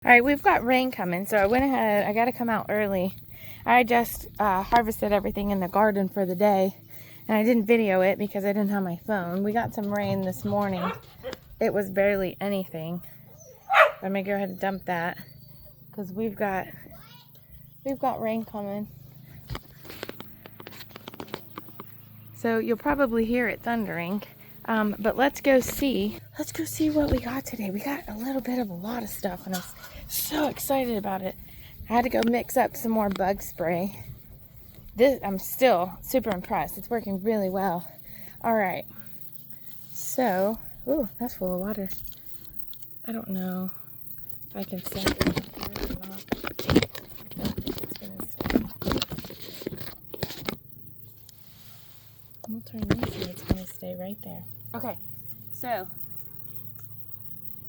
All right, we've got rain coming, so I went ahead. I got to come out early. I just harvested everything in the garden for the day, and I didn't video it because I didn't have my phone. We got some rain this morning. It was barely anything. I'm gonna go ahead and dump that because we've got rain coming. So you'll probably hear it thundering. But let's go see what we got today. We got a little bit of a lot of stuff, and I was so excited about it. I had to go mix up some more bug spray. I'm still super impressed. It's working really well. All right. So, ooh, that's full of water. I don't know if I can set it here or not. It's gonna stay. We'll turn this and it's gonna stay right there. Okay, so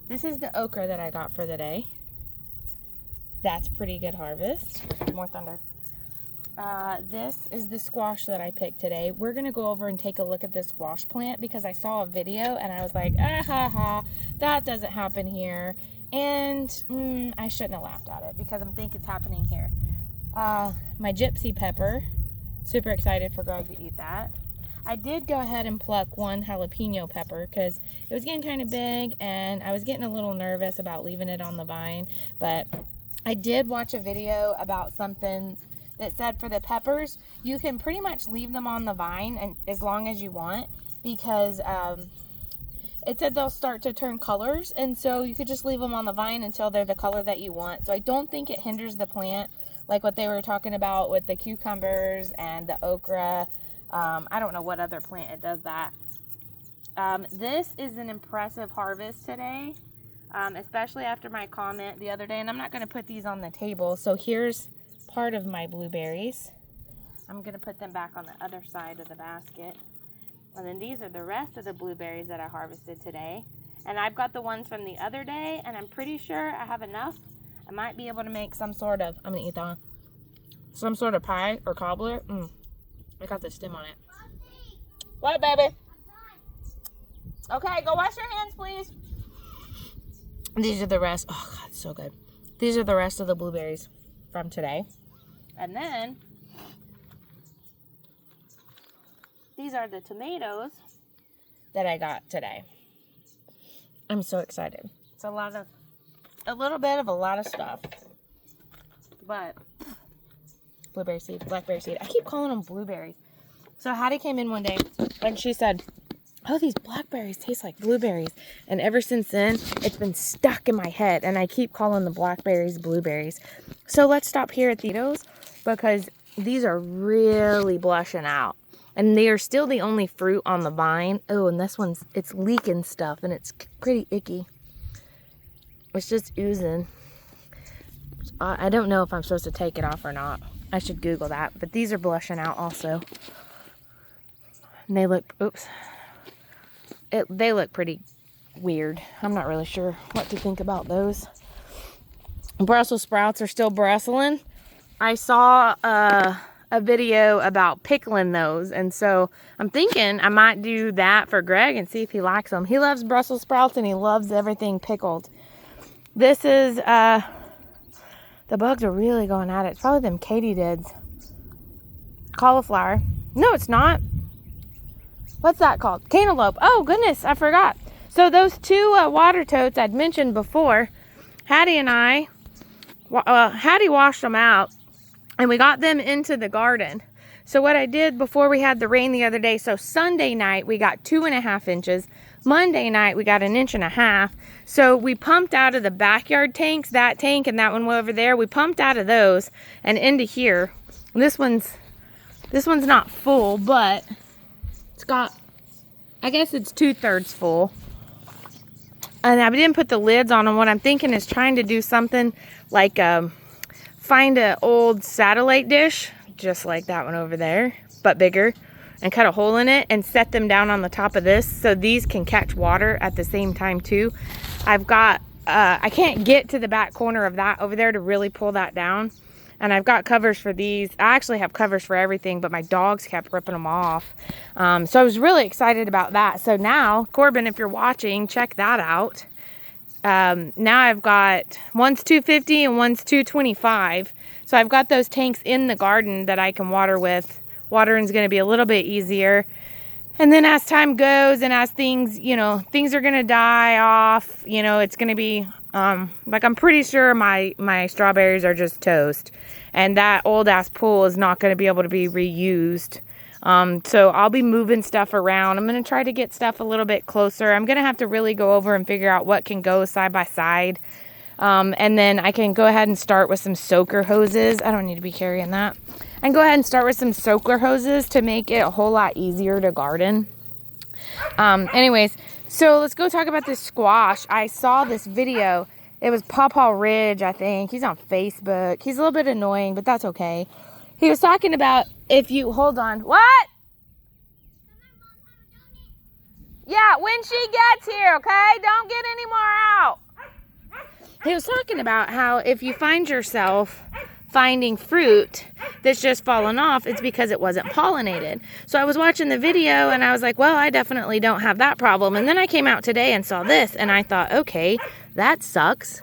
this is the okra that I got for the day. That's pretty good harvest. More thunder. This is the squash that I picked today. We're gonna go over and take a look at this squash plant because I saw a video and I was like, ah ha ha, that doesn't happen here. And I shouldn't have laughed at it because I think it's happening here. My gypsy pepper, super excited for Greg to eat that. I did go ahead and pluck one jalapeno pepper because it was getting kind of big and I was getting a little nervous about leaving it on the vine. But I did watch a video about something that said for the peppers, you can pretty much leave them on the vine and as long as you want because it said they'll start to turn colors. And so you could just leave them on the vine until they're the color that you want. So I don't think it hinders the plant like what they were talking about with the cucumbers and the okra. I don't know what other plant it does that. This is an impressive harvest today, especially after my comment the other day. And I'm not going to put these on the table. So here's part of my blueberries. I'm going to put them back on the other side of the basket. And then these are the rest of the blueberries that I harvested today. And I've got the ones from the other day, and I'm pretty sure I have enough. I might be able to make some sort of, I'm going to eat that one, some sort of pie or cobbler. I got the stem on it. What, baby? Okay, go wash your hands, please. These are the rest. Oh, God, so good. These are the rest of the blueberries from today. And then, these are the tomatoes that I got today. I'm so excited. It's a little bit of a lot of stuff. But blueberry seed, blackberry seed. I keep calling them blueberries. So Hattie came in one day and she said, oh, these blackberries taste like blueberries. And ever since then, it's been stuck in my head. And I keep calling the blackberries blueberries. So let's stop here at the tomatoes because these are really blushing out. And they are still the only fruit on the vine. Oh, and this one's, it's leaking stuff and it's pretty icky. It's just oozing. I don't know if I'm supposed to take it off or not. I should Google that. But these are blushing out also. And they look, they look pretty weird. I'm not really sure what to think about those. Brussels sprouts are still brustling. I saw a video about pickling those. And so I'm thinking I might do that for Greg and see if he likes them. He loves Brussels sprouts and he loves everything pickled. This is, the bugs are really going at it. It's probably them katydids. Cauliflower. No, it's not. What's that called? Cantaloupe. Oh, goodness, I forgot. So those two water toads I'd mentioned before, Hattie and I, Hattie washed them out, and we got them into the garden. So what I did before we had the rain the other day, so Sunday night we got 2.5 inches. Monday night we got 1.5 inches. So we pumped out of the backyard tanks, that tank and that one over there. We pumped out of those and into here. This one's not full, but it's got, I guess it's 2/3 full. And I didn't put the lids on them. What I'm thinking is trying to do something like find an old satellite dish, just like that one over there, but bigger, and cut a hole in it and set them down on the top of this so these can catch water at the same time too. I've got, I can't get to the back corner of that over there to really pull that down. And I've got covers for these. I actually have covers for everything, but my dogs kept ripping them off. So I was really excited about that. So now, Corbin, if you're watching, check that out. now I've got, one's 250 and one's 225. So I've got those tanks in the garden that I can water with. Watering's going to be a little bit easier. And then as time goes and as things, you know, things are going to die off, you know, it's going to be, like I'm pretty sure my strawberries are just toast. And that old ass pool is not going to be able to be reused. So I'll be moving stuff around. I'm going to try to get stuff a little bit closer. I'm going to have to really go over and figure out what can go side by side. And then I can go ahead and start with some soaker hoses. I don't need to be carrying that. I can go ahead and start with some soaker hoses to make it a whole lot easier to garden. Anyways, so let's go talk about this squash. I saw this video. It was Pawpaw Ridge, I think. He's on Facebook. He's a little bit annoying, but that's okay. He was talking about if you, hold on. What? Yeah, when she gets here, okay? Don't get any more out. He was talking about how if you find yourself finding fruit that's just fallen off, it's because it wasn't pollinated. So I was watching the video and I was like, well, I definitely don't have that problem. And then I came out today and saw this and I thought, okay, that sucks.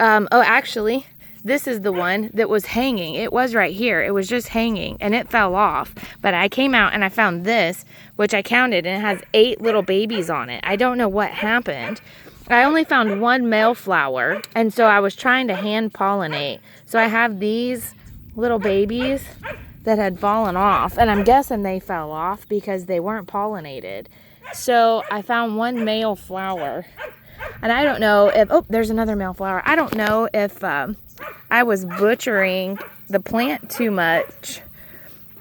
Oh, actually, this is the one that was hanging. It was right here. It was just hanging and it fell off. But I came out and I found this, which I counted, and it has 8 little babies on it. I don't know what happened. I only found 1 male flower, and so I was trying to hand pollinate. So I have these little babies that had fallen off, and I'm guessing they fell off because they weren't pollinated. So I found 1 male flower, and I don't know if, oh, there's another male flower. I don't know if I was butchering the plant too much.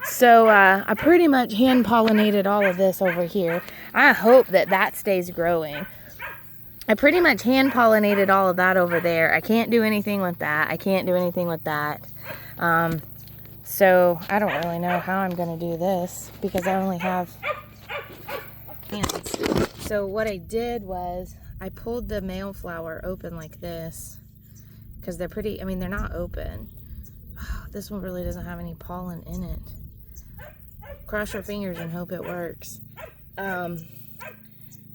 So I pretty much hand pollinated all of this over here. I hope that that stays growing. I pretty much hand pollinated all of that over there. I can't do anything with that. I can't do anything with that. So I don't really know how I'm going to do this because I only have hands. So what I did was I pulled the male flower open like this because they're pretty, I mean, they're not open. Oh, this one really doesn't have any pollen in it. Cross your fingers and hope it works.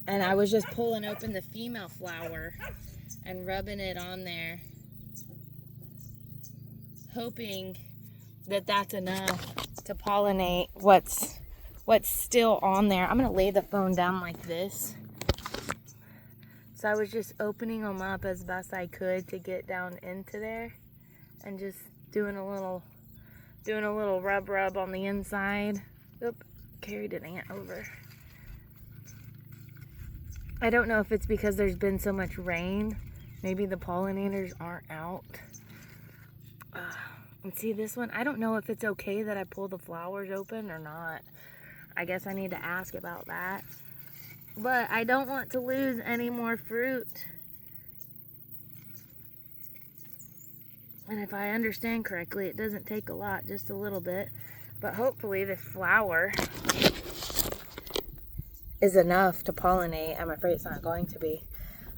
And I was just pulling open the female flower and rubbing it on there, hoping that that's enough to pollinate what's still on there. I'm going to lay the phone down like this. So I was just opening them up as best I could to get down into there and just doing a little rub on the inside. Oop, carried an ant over. I don't know if it's because there's been so much rain. Maybe the pollinators aren't out. And see this one? I don't know if it's okay that I pull the flowers open or not. I guess I need to ask about that. But I don't want to lose any more fruit. And if I understand correctly, it doesn't take a lot, just a little bit. But hopefully this flower is enough to pollinate. I'm afraid it's not going to be.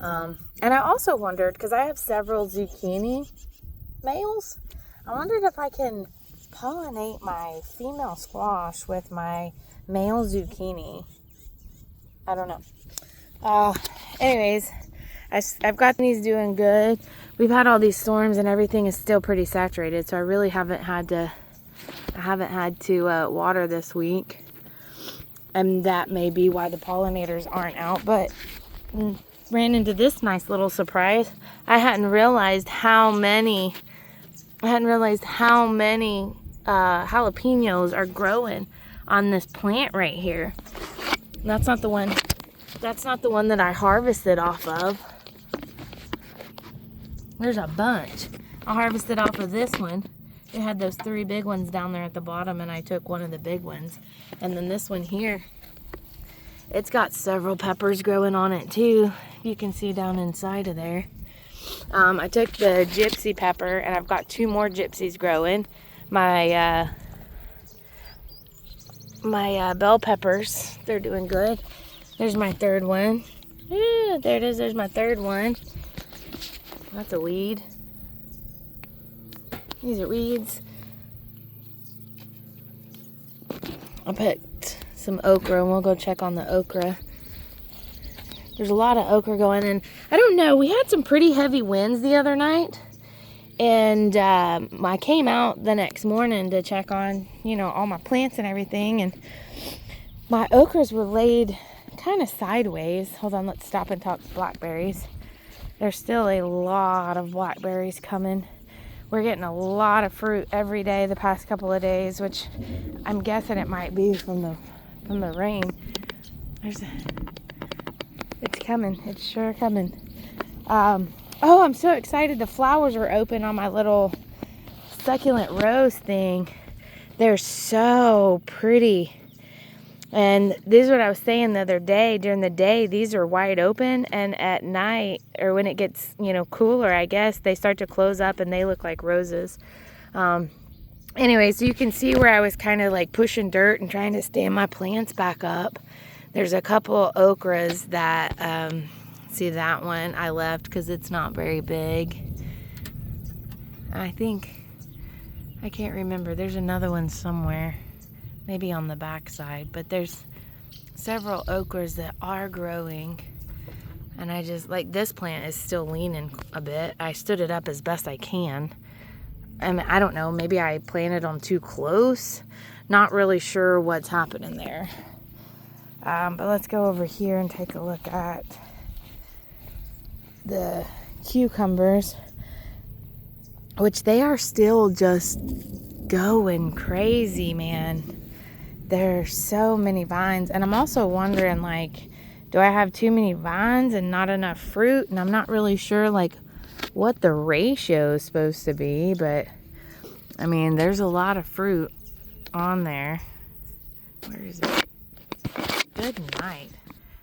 And I also wondered, because I have several zucchini males, I wondered if I can pollinate my female squash with my male zucchini. I don't know. Anyways, I've got these doing good. We've had all these storms and everything is still pretty saturated, so I really haven't had to water this week. And that may be why the pollinators aren't out, but ran into this nice little surprise. I hadn't realized how many jalapenos are growing on this plant right here. That's not the one that I harvested off of. There's a bunch. I harvested off of this one. It had those 3 big ones down there at the bottom, and I took one of the big ones. And then this one here, it's got several peppers growing on it too. You can see down inside of there. I took the gypsy pepper, and I've got 2 more gypsies growing. My bell peppers, they're doing good. There's my 3rd one. Yeah, there it is. There's my 3rd one. That's a weed. These are weeds. I picked some okra, and we'll go check on the okra. There's a lot of okra going in. I don't know. We had some pretty heavy winds the other night. And I came out the next morning to check on, you know, all my plants and everything. And my okras were laid kind of sideways. Hold on, let's stop and talk blackberries. There's still a lot of blackberries coming. We're getting a lot of fruit every day the past couple of days, which I'm guessing it might be from the rain. It's coming. It's sure coming. Oh, I'm so excited. The flowers are open on my little succulent rose thing. They're so pretty. And this is what I was saying the other day. During the day, these are wide open. And at night, or when it gets, you know, cooler, I guess, they start to close up and they look like roses. Anyway, so you can see where I was kind of like pushing dirt and trying to stand my plants back up. There's a couple okras that, see that one I left because it's not very big. I can't remember. There's another one somewhere. Maybe on the back side, but there's several okras that are growing, and I just like this plant is still leaning a bit. I stood it up as best I can. And I don't know, maybe I planted them too close. Not really sure what's happening there. But let's go over here and take a look at the cucumbers, which they are still just going crazy, man. There's so many vines, and I'm also wondering, like, do I have too many vines and not enough fruit? And I'm not really sure, like, what the ratio is supposed to be, but I mean, there's a lot of fruit on there. Where is it? Good night.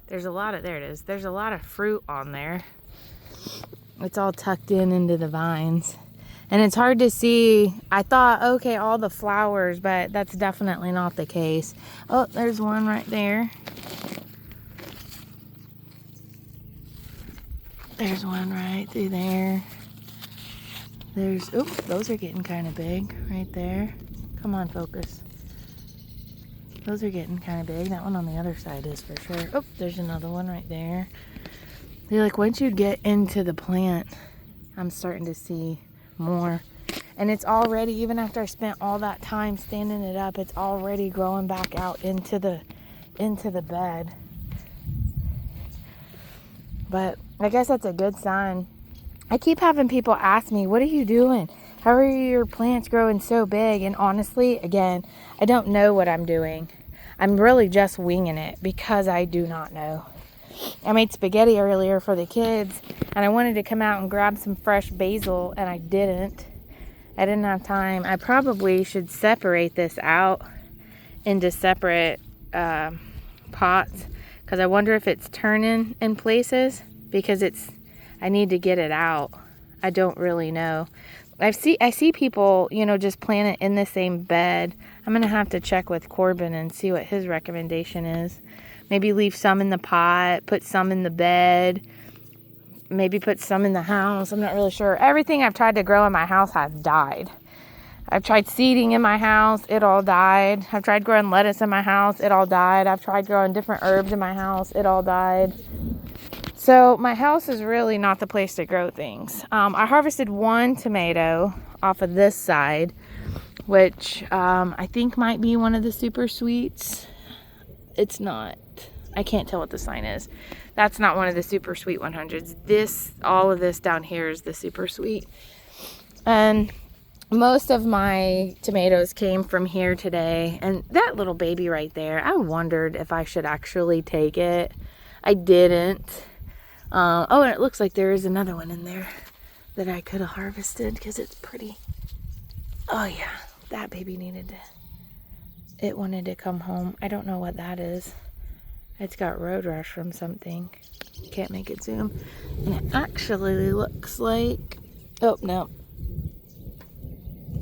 There's a lot of, there it is. There's a lot of fruit on there. It's all tucked in into the vines. And it's hard to see. I thought, okay, all the flowers, but that's definitely not the case. Oh, there's one right there. There's one right through there. There's, oops, those are getting kind of big right there. Come on, focus. Those are getting kind of big. That one on the other side is for sure. Oh, there's another one right there. They're like, once you get into the plant, I'm starting to see more. And it's already, even after I spent all that time standing it up, it's already growing back out into the bed. But I guess that's a good sign. I keep having people ask me, what are you doing? How are your plants growing so big? And honestly, again, I don't know what I'm doing. I'm really just winging it because I do not know. I made spaghetti earlier for the kids, and I wanted to come out and grab some fresh basil, and I didn't. I didn't have time. I probably should separate this out into separate pots, because I wonder if it's turning in places, because I need to get it out. I don't really know. I see people, you know, just plant it in the same bed. I'm going to have to check with Corbin and see what his recommendation is. Maybe leave some in the pot, put some in the bed, maybe put some in the house. I'm not really sure. Everything I've tried to grow in my house has died. I've tried seeding in my house. It all died. I've tried growing lettuce in my house. It all died. I've tried growing different herbs in my house. It all died. So my house is really not the place to grow things. I harvested one tomato off of this side, which I think might be one of the super sweets. It's not. I can't tell what the sign is. That's not one of the super sweet 100s. All of this down here is the super sweet. And most of my tomatoes came from here today. And that little baby right there, I wondered if I should actually take it. I didn't. Oh, and it looks like there is another one in there that I could have harvested because it's pretty. Oh yeah, that baby it wanted to come home. I don't know what that is. It's got road rash from something. Can't make it zoom. And it actually looks like, oh no,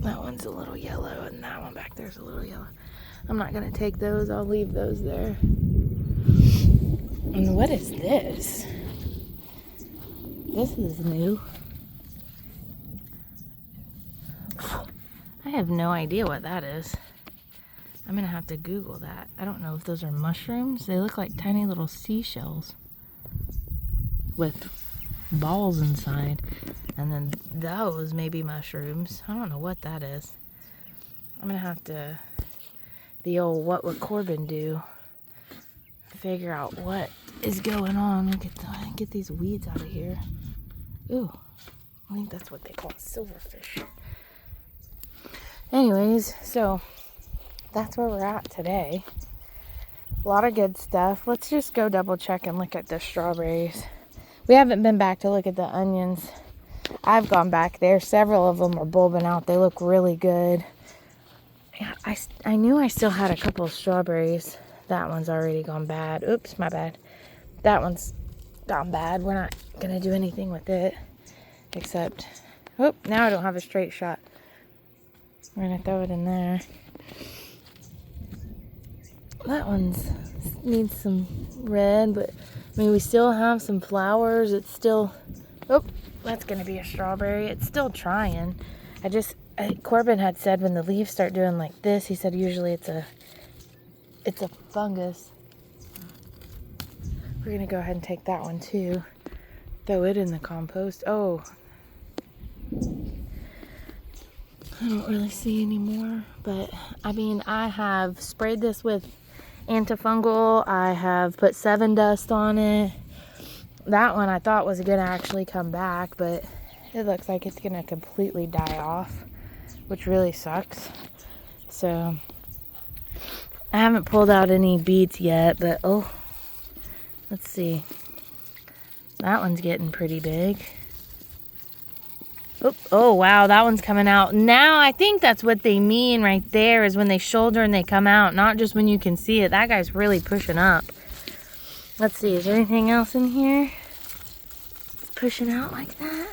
that one's a little yellow and that one back there's a little yellow. I'm not gonna take those. I'll leave those there. And what is this? This is new. I have no idea what that is. I'm gonna have to Google that. I don't know if those are mushrooms. They look like tiny little seashells. with balls inside. And then those may be mushrooms. I don't know what that is. I'm gonna have to, the old what would Corbin do, figure out what is going on. Get these weeds out of here. Ooh, I think that's what they call silverfish. Anyways, so that's where we're at today. A lot of good stuff. Let's just go double check and look at the strawberries. We haven't been back to look at the onions. I've gone back there. Several of them are bulbing out. They look really good. Yeah, I knew I still had a couple of strawberries. That one's already gone bad. Oops, my bad. That one's gone bad. We're not going to do anything with it. Except, oh, now I don't have a straight shot. We're going to throw it in there. That one's needs some red, but I mean, we still have some flowers. It's still, oh, that's going to be a strawberry. It's still trying. Corbin had said when the leaves start doing like this, he said usually it's a fungus. We're going to go ahead and take that one too. Throw it in the compost. Oh, I don't really see any more, but I mean, I have sprayed this with antifungal. I have put 7 dust on it. That one I thought was going to actually come back, but it looks like it's going to completely die off, which really sucks. So I haven't pulled out any beets yet, but oh, let's see. That one's getting pretty big. Oh, wow, that one's coming out. Now, I think that's what they mean right there is when they shoulder and they come out, not just when you can see it. That guy's really pushing up. Let's see, is there anything else in here? It's pushing out like that.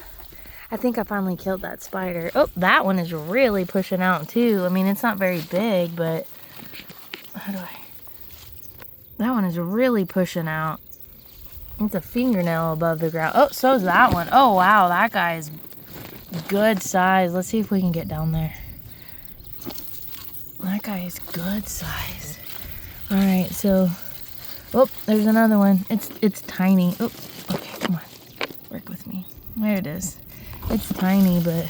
I think I finally killed that spider. Oh, that one is really pushing out too. I mean, it's not very big, but that one is really pushing out. It's a fingernail above the ground. Oh, so's that one. Oh, wow, that guy is good size. Let's see if we can get down there. That guy is good size. All right, so, oh, there's another one. It's tiny. Oh, okay, come on, work with me. There it is. It's tiny, but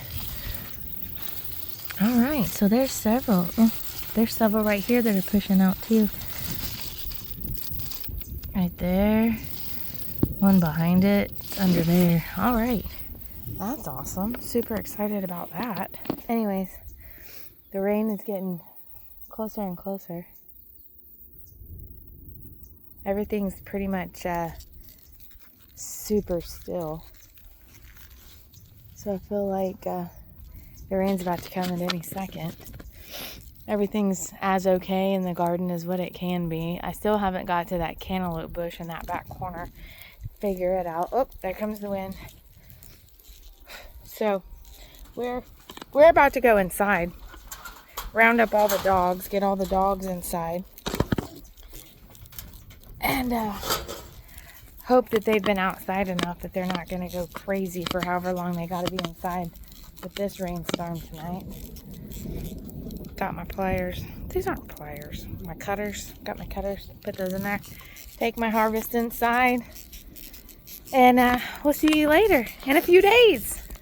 all right. So there's several. Oh, there's several right here that are pushing out too. Right there. One behind it. It's under there. All right. That's awesome. Super excited about that. Anyways, the rain is getting closer and closer. Everything's pretty much super still. So I feel like the rain's about to come at any second. Everything's as okay in the garden as what it can be. I still haven't got to that cantaloupe bush in that back corner. Figure it out. Oh, there comes the wind. So we're about to go inside, round up all the dogs, get all the dogs inside, and hope that they've been outside enough that they're not going to go crazy for however long they got to be inside with this rainstorm tonight. Got my pliers. These aren't pliers. My cutters. Got my cutters. Put those in there. Take my harvest inside. And we'll see you later in a few days.